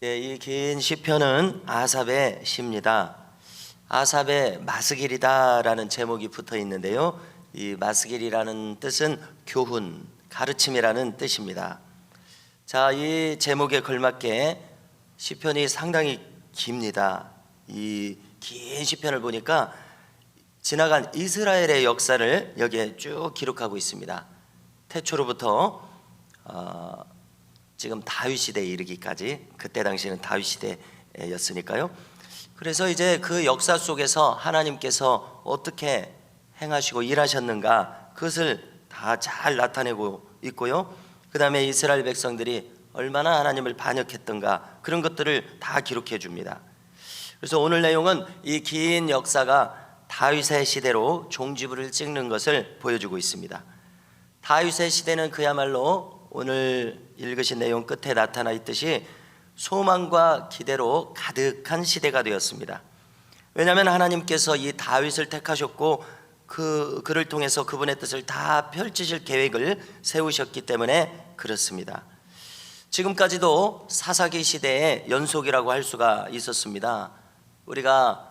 예, 이 긴 시편은 아삽의 시입니다. 아삽의 마스길이다라는 제목이 붙어 있는데요. 이 마스길이라는 뜻은 교훈, 가르침이라는 뜻입니다. 자, 이 제목에 걸맞게 시편이 상당히 깁니다. 이 긴 시편을 보니까 지나간 이스라엘의 역사를 여기에 쭉 기록하고 있습니다. 태초로부터 지금 다윗 시대에 이르기까지, 그때 당시에는 다윗 시대였으니까요. 그래서 이제 그 역사 속에서 하나님께서 어떻게 행하시고 일하셨는가, 그것을 다 잘 나타내고 있고요. 그 다음에 이스라엘 백성들이 얼마나 하나님을 반역했던가, 그런 것들을 다 기록해 줍니다. 그래서 오늘 내용은 이 긴 역사가 다윗의 시대로 종지부를 찍는 것을 보여주고 있습니다. 다윗의 시대는 그야말로 오늘 읽으신 내용 끝에 나타나 있듯이 소망과 기대로 가득한 시대가 되었습니다. 왜냐하면 하나님께서 이 다윗을 택하셨고 그를 통해서 그분의 뜻을 다 펼치실 계획을 세우셨기 때문에 그렇습니다. 지금까지도 사사기 시대의 연속이라고 할 수가 있었습니다. 우리가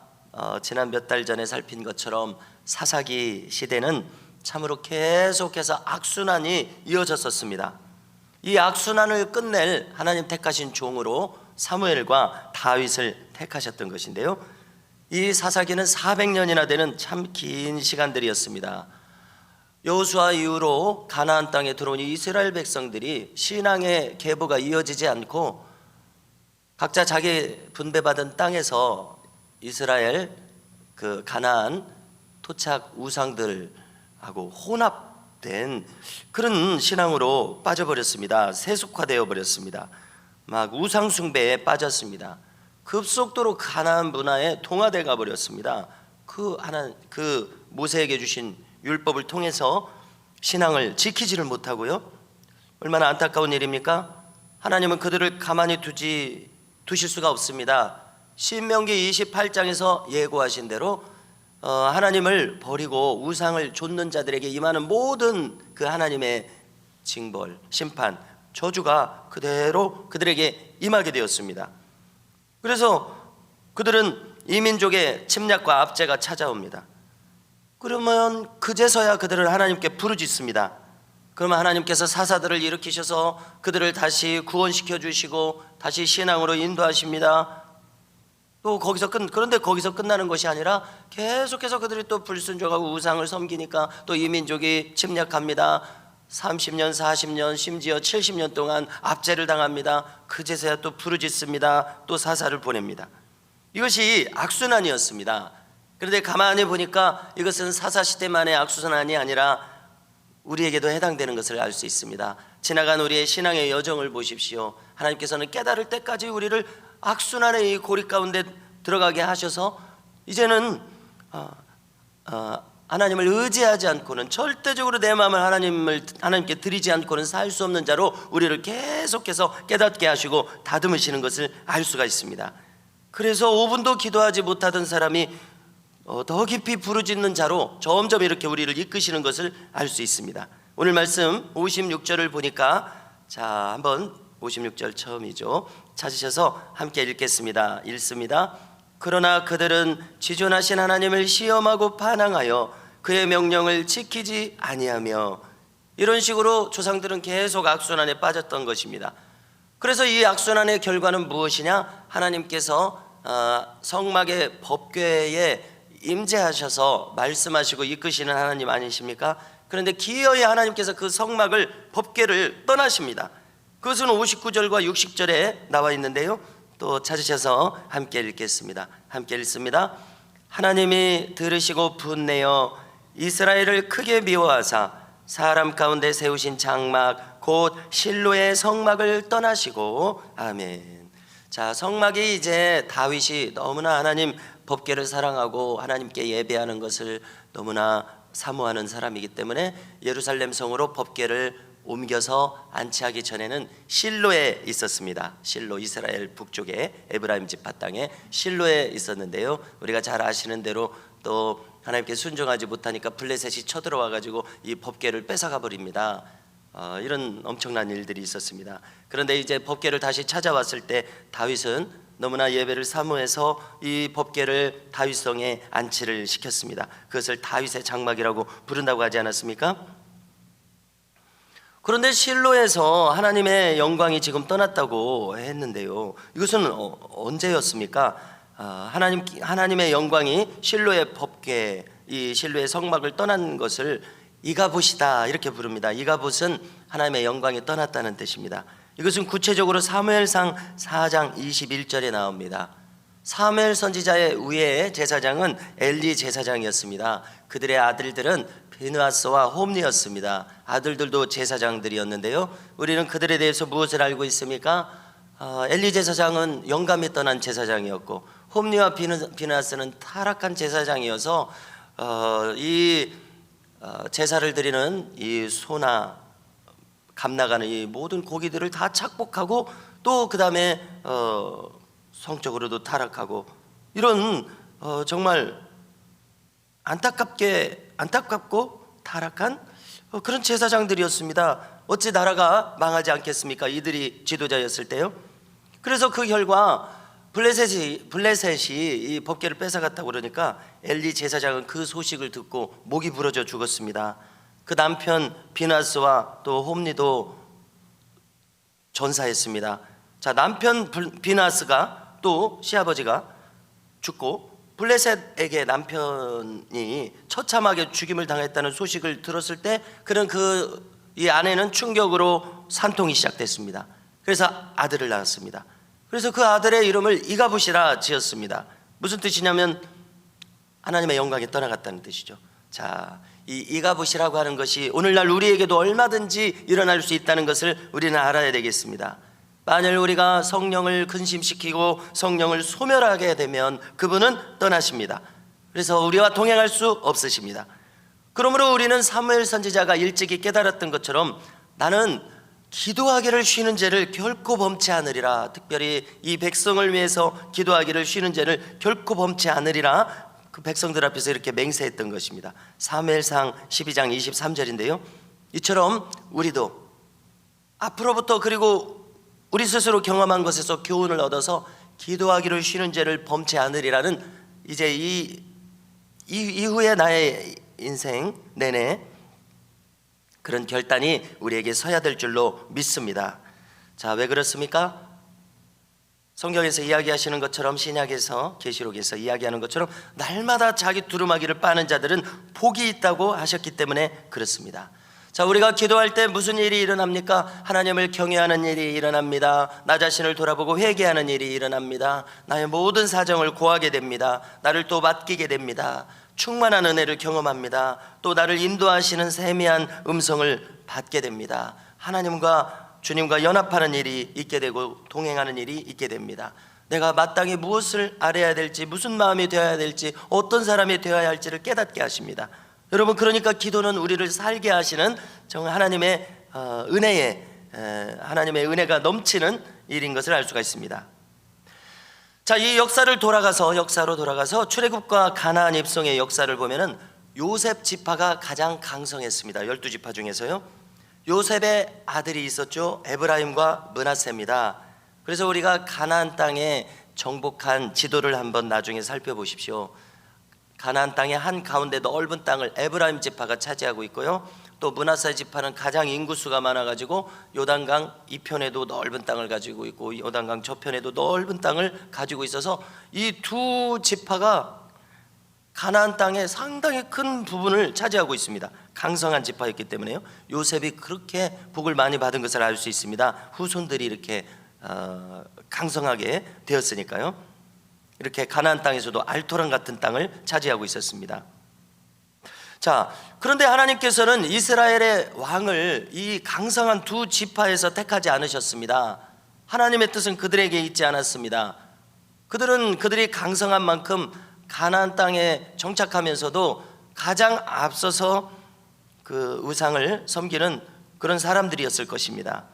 지난 몇 달 전에 살핀 것처럼 사사기 시대는 참으로 계속해서 악순환이 이어졌었습니다. 이 악순환을 끝낼 하나님 택하신 종으로 사무엘과 다윗을 택하셨던 것인데요, 이 사사기는 400년이나 되는 참 긴 시간들이었습니다. 여호수아 이후로 가나안 땅에 들어온 이스라엘 백성들이 신앙의 계보가 이어지지 않고 각자 자기 분배받은 땅에서 이스라엘 그 가나안 토착 우상들하고 혼합된 그런 신앙으로 빠져버렸습니다. 세속화되어 버렸습니다. 막 우상 숭배에 빠졌습니다. 급속도로 가나안 문화에 동화돼 가 버렸습니다. 그 모세에게 주신 율법을 통해서 신앙을 지키지를 못하고요. 얼마나 안타까운 일입니까? 하나님은 그들을 가만히 두실 수가 없습니다. 신명기 28장에서 예고하신 대로 하나님을 버리고 우상을 좇는 자들에게 임하는 모든 그 하나님의 징벌, 심판, 저주가 그대로 그들에게 임하게 되었습니다. 그래서 그들은 이민족의 침략과 압제가 찾아옵니다. 그러면 그제서야 그들을 하나님께 부르짖습니다. 그러면 하나님께서 사사들을 일으키셔서 그들을 다시 구원시켜 주시고 다시 신앙으로 인도하십니다. 또 그런데 거기서 끝나는 것이 아니라 계속해서 그들이 또 불순종하고 우상을 섬기니까 또 이민족이 침략합니다. 30년, 40년, 심지어 70년 동안 압제를 당합니다. 그제서야 또 부르짖습니다. 또 사사를 보냅니다. 이것이 악순환이었습니다. 그런데 가만히 보니까 이것은 사사시대만의 악순환이 아니라 우리에게도 해당되는 것을 알 수 있습니다. 지나간 우리의 신앙의 여정을 보십시오. 하나님께서는 깨달을 때까지 우리를 악순환의 이 고리 가운데 들어가게 하셔서 이제는 하나님을 의지하지 않고는, 절대적으로 내 마음을 하나님께 드리지 않고는 살 수 없는 자로 우리를 계속해서 깨닫게 하시고 다듬으시는 것을 알 수가 있습니다. 그래서 5분도 기도하지 못하던 사람이 더 깊이 부르짖는 자로 점점 이렇게 우리를 이끄시는 것을 알 수 있습니다. 오늘 말씀 56절을 보니까, 자, 한번 56절 처음이죠. 찾으셔서 함께 읽겠습니다. 읽습니다. 그러나 그들은 지존하신 하나님을 시험하고 반항하여 그의 명령을 지키지 아니하며, 이런 식으로 조상들은 계속 악순환에 빠졌던 것입니다. 그래서 이 악순환의 결과는 무엇이냐? 하나님께서 성막의 법궤에 임재하셔서 말씀하시고 이끄시는 하나님 아니십니까? 그런데 기어이 하나님께서 그 성막을, 법궤를 떠나십니다. 그것은 59절과 60절에 나와 있는데요, 또 찾으셔서 함께 읽겠습니다. 함께 읽습니다. 하나님이 들으시고 분내어 이스라엘을 크게 미워하사 사람 가운데 세우신 장막 곧 실로의 성막을 떠나시고. 아멘. 자, 성막이 이제 다윗이 너무나 하나님 법궤를 사랑하고 하나님께 예배하는 것을 너무나 사모하는 사람이기 때문에 예루살렘 성으로 법궤를 옮겨서 안치하기 전에는 실로에 있었습니다. 실로, 이스라엘 북쪽에 에브라임 지파 땅에 실로에 있었는데요, 우리가 잘 아시는 대로 또 하나님께 순종하지 못하니까 블레셋이 쳐들어와 가지고 이 법궤를 뺏어가 버립니다. 이런 엄청난 일들이 있었습니다. 그런데 이제 법궤를 다시 찾아왔을 때 다윗은 너무나 예배를 사모해서 이 법궤를 다윗성에 안치를 시켰습니다. 그것을 다윗의 장막이라고 부른다고 하지 않았습니까? 그런데 실로에서 하나님의 영광이 지금 떠났다고 했는데요, 이것은 언제였습니까? 하나님의 영광이 실로의 법궤, 이 실로의 성막을 떠난 것을 이가봇이다 이렇게 부릅니다. 이가봇은 하나님의 영광이 떠났다는 뜻입니다. 이것은 구체적으로 사무엘상 4장 21절에 나옵니다. 사무엘 선지자의 위에 제사장은 엘리 제사장이었습니다. 그들의 아들들은 비느하스와 홈리였습니다. 아들들도 제사장들이었는데요, 우리는 그들에 대해서 무엇을 알고 있습니까? 엘리 제사장은 영감이 떠난 제사장이었고, 홈리와 비느하스는 타락한 제사장이어서 제사를 드리는 이 소나 감 나가는 이 모든 고기들을 다 착복하고, 또 그 다음에 성적으로도 타락하고, 이런 정말 안타깝고 타락한 그런 제사장들이었습니다. 어찌 나라가 망하지 않겠습니까? 이들이 지도자였을 때요. 그래서 그 결과 블레셋이 이 법궤를 뺏어갔다고 그러니까 엘리 제사장은 그 소식을 듣고 목이 부러져 죽었습니다. 그 남편 비나스와 또 홈리도 전사했습니다. 자, 남편 비나스가 또 시아버지가 죽고 블레셋에게 남편이 처참하게 죽임을 당했다는 소식을 들었을 때, 그런 이 아내는 충격으로 산통이 시작됐습니다. 그래서 아들을 낳았습니다. 그래서 그 아들의 이름을 이가봇이라 지었습니다. 무슨 뜻이냐면 하나님의 영광이 떠나갔다는 뜻이죠. 자, 이 이가봇이라고 하는 것이 오늘날 우리에게도 얼마든지 일어날 수 있다는 것을 우리는 알아야 되겠습니다. 만일 우리가 성령을 근심시키고 성령을 소멸하게 되면 그분은 떠나십니다. 그래서 우리와 동행할 수 없으십니다. 그러므로 우리는 사무엘 선지자가 일찍이 깨달았던 것처럼 나는 기도하기를 쉬는 죄를 결코 범치 않으리라, 특별히 이 백성을 위해서 기도하기를 쉬는 죄를 결코 범치 않으리라, 그 백성들 앞에서 이렇게 맹세했던 것입니다. 사무엘상 12장 23절인데요 이처럼 우리도 앞으로부터, 그리고 우리 스스로 경험한 것에서 교훈을 얻어서 기도하기를 쉬는 죄를 범치 않으리라는, 이제 이후에 나의 인생 내내 그런 결단이 우리에게 서야 될 줄로 믿습니다. 자, 왜 그렇습니까? 성경에서 이야기하시는 것처럼, 신약에서, 계시록에서 이야기하는 것처럼 날마다 자기 두루마기를 빠는 자들은 복이 있다고 하셨기 때문에 그렇습니다. 자, 우리가 기도할 때 무슨 일이 일어납니까? 하나님을 경외하는 일이 일어납니다. 나 자신을 돌아보고 회개하는 일이 일어납니다. 나의 모든 사정을 고하게 됩니다. 나를 또 맡기게 됩니다. 충만한 은혜를 경험합니다. 또 나를 인도하시는 세미한 음성을 받게 됩니다. 하나님과 주님과 연합하는 일이 있게 되고 동행하는 일이 있게 됩니다. 내가 마땅히 무엇을 알아야 될지, 무슨 마음이 되어야 될지, 어떤 사람이 되어야 할지를 깨닫게 하십니다. 여러분, 그러니까 기도는 우리를 살게 하시는 정말 하나님의 은혜가 넘치는 일인 것을 알 수가 있습니다. 자, 이 역사로 돌아가서 출애굽과 가나안 입성의 역사를 보면은 요셉 지파가 가장 강성했습니다. 12지파 중에서요. 요셉의 아들이 있었죠. 에브라임과 므낫세입니다. 그래서 우리가 가나안 땅에 정복한 지도를 한번 나중에 살펴보십시오. 가나안 땅의 한 가운데 넓은 땅을 에브라임 지파가 차지하고 있고요, 또 므낫세 지파는 가장 인구수가 많아가지고 요단강 이편에도 넓은 땅을 가지고 있고 요단강 저편에도 넓은 땅을 가지고 있어서 이 두 지파가 가나안 땅의 상당히 큰 부분을 차지하고 있습니다. 강성한 지파였기 때문에요, 요셉이 그렇게 복을 많이 받은 것을 알 수 있습니다. 후손들이 이렇게 강성하게 되었으니까요. 이렇게 가나안 땅에서도 알토란 같은 땅을 차지하고 있었습니다. 자, 그런데 하나님께서는 이스라엘의 왕을 이 강성한 두 지파에서 택하지 않으셨습니다. 하나님의 뜻은 그들에게 있지 않았습니다. 그들이 강성한 만큼 가나안 땅에 정착하면서도 가장 앞서서 그 우상을 섬기는 그런 사람들이었을 것입니다.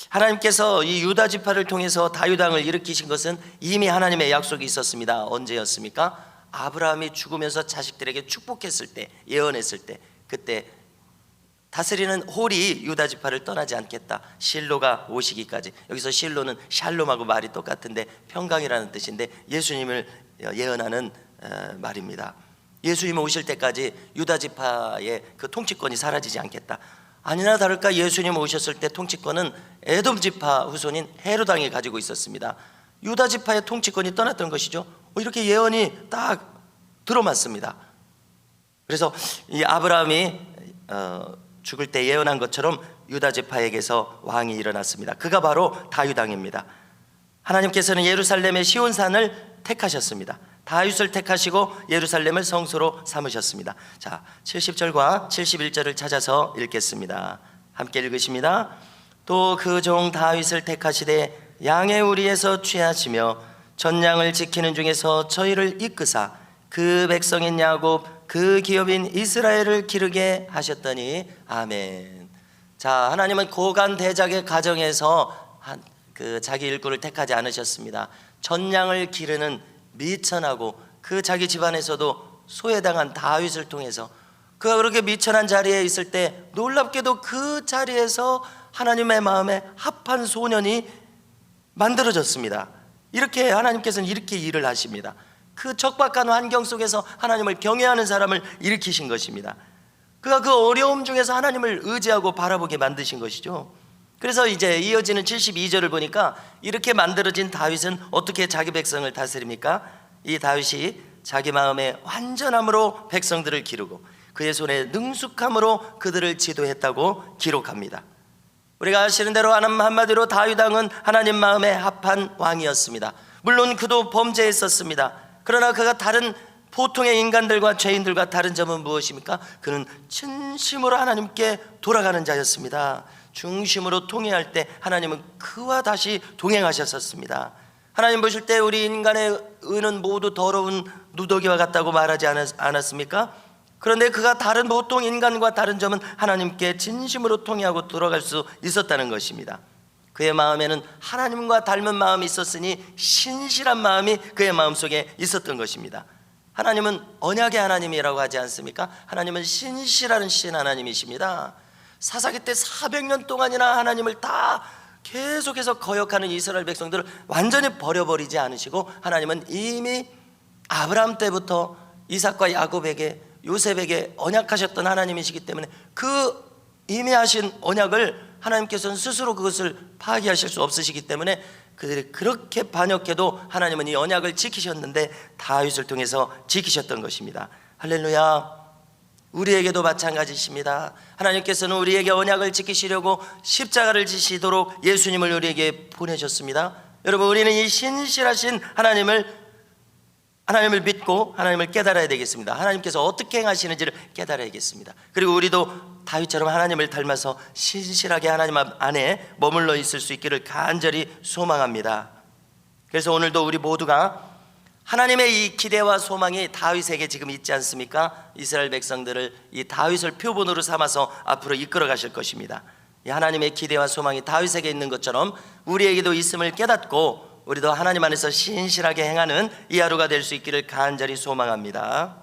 하나님께서 이 유다 지파를 통해서 다윗왕을 일으키신 것은 이미 하나님의 약속이 있었습니다. 언제였습니까? 아브라함이 죽으면서 자식들에게 축복했을 때, 예언했을 때, 그때 다스리는 홀이 유다 지파를 떠나지 않겠다. 실로가 오시기까지. 여기서 실로는 샬롬하고 말이 똑같은데 평강이라는 뜻인데 예수님을 예언하는 말입니다. 예수님 오실 때까지 유다 지파의 그 통치권이 사라지지 않겠다. 아니나 다를까 예수님 오셨을 때 통치권은 에돔 지파 후손인 헤롯 왕이 가지고 있었습니다. 유다 지파의 통치권이 떠났던 것이죠. 이렇게 예언이 딱 들어맞습니다. 그래서 이 아브라함이 죽을 때 예언한 것처럼 유다 지파에게서 왕이 일어났습니다. 그가 바로 다윗 왕입니다. 하나님께서는 예루살렘의 시온산을 택하셨습니다. 다윗을 택하시고 예루살렘을 성소로 삼으셨습니다. 자, 70절과 71절을 찾아서 읽겠습니다. 함께 읽으십니다. 또 그 종 다윗을 택하시되 양의 우리에서 취하시며 전양을 지키는 중에서 저희를 이끄사 그 백성인 야곱 그 기업인 이스라엘을 기르게 하셨더니 아멘. 자, 하나님은 고간 대작의 가정에서 자기 일꾼을 택하지 않으셨습니다. 전양을 기르는 미천하고 그 자기 집안에서도 소외당한 다윗을 통해서 그가 그렇게 미천한 자리에 있을 때 놀랍게도 그 자리에서 하나님의 마음에 합한 소년이 만들어졌습니다. 이렇게 하나님께서는 이렇게 일을 하십니다. 그 척박한 환경 속에서 하나님을 경외하는 사람을 일으키신 것입니다. 그가 그 어려움 중에서 하나님을 의지하고 바라보게 만드신 것이죠. 그래서 이제 이어지는 72절을 보니까 이렇게 만들어진 다윗은 어떻게 자기 백성을 다스립니까? 이 다윗이 자기 마음의 완전함으로 백성들을 기르고 그의 손에 능숙함으로 그들을 지도했다고 기록합니다. 우리가 아시는 대로 한마디로 다윗 왕은 하나님 마음에 합한 왕이었습니다. 물론 그도 범죄했었습니다. 그러나 그가 다른 보통의 인간들과 죄인들과 다른 점은 무엇입니까? 그는 진심으로 하나님께 돌아가는 자였습니다. 중심으로 통행할 때 하나님은 그와 다시 동행하셨었습니다. 하나님 보실 때 우리 인간의 의는 모두 더러운 누더기와 같다고 말하지 않았습니까? 그런데 그가 다른 보통 인간과 다른 점은 하나님께 진심으로 통행하고 돌아갈 수 있었다는 것입니다. 그의 마음에는 하나님과 닮은 마음이 있었으니 신실한 마음이 그의 마음속에 있었던 것입니다. 하나님은 언약의 하나님이라고 하지 않습니까? 하나님은 신실한 신 하나님이십니다. 사사기 때 400년 동안이나 하나님을 다 계속해서 거역하는 이스라엘 백성들을 완전히 버려버리지 않으시고 하나님은 이미 아브라함 때부터 이삭과 야곱에게 요셉에게 언약하셨던 하나님이시기 때문에 그 이미 하신 언약을 하나님께서는 스스로 그것을 파기하실 수 없으시기 때문에 그들이 그렇게 반역해도 하나님은 이 언약을 지키셨는데 다윗을 통해서 지키셨던 것입니다. 할렐루야. 우리에게도 마찬가지십니다. 하나님께서는 우리에게 언약을 지키시려고 십자가를 지시도록 예수님을 우리에게 보내셨습니다. 여러분, 우리는 이 신실하신 하나님을 믿고 하나님을 깨달아야 되겠습니다. 하나님께서 어떻게 행하시는지를 깨달아야겠습니다. 그리고 우리도 다윗처럼 하나님을 닮아서 신실하게 하나님 안에 머물러 있을 수 있기를 간절히 소망합니다. 그래서 오늘도 우리 모두가 하나님의 이 기대와 소망이 다윗에게 지금 있지 않습니까? 이스라엘 백성들을 이 다윗을 표본으로 삼아서 앞으로 이끌어 가실 것입니다. 이 하나님의 기대와 소망이 다윗에게 있는 것처럼 우리에게도 있음을 깨닫고 우리도 하나님 안에서 신실하게 행하는 이 하루가 될 수 있기를 간절히 소망합니다.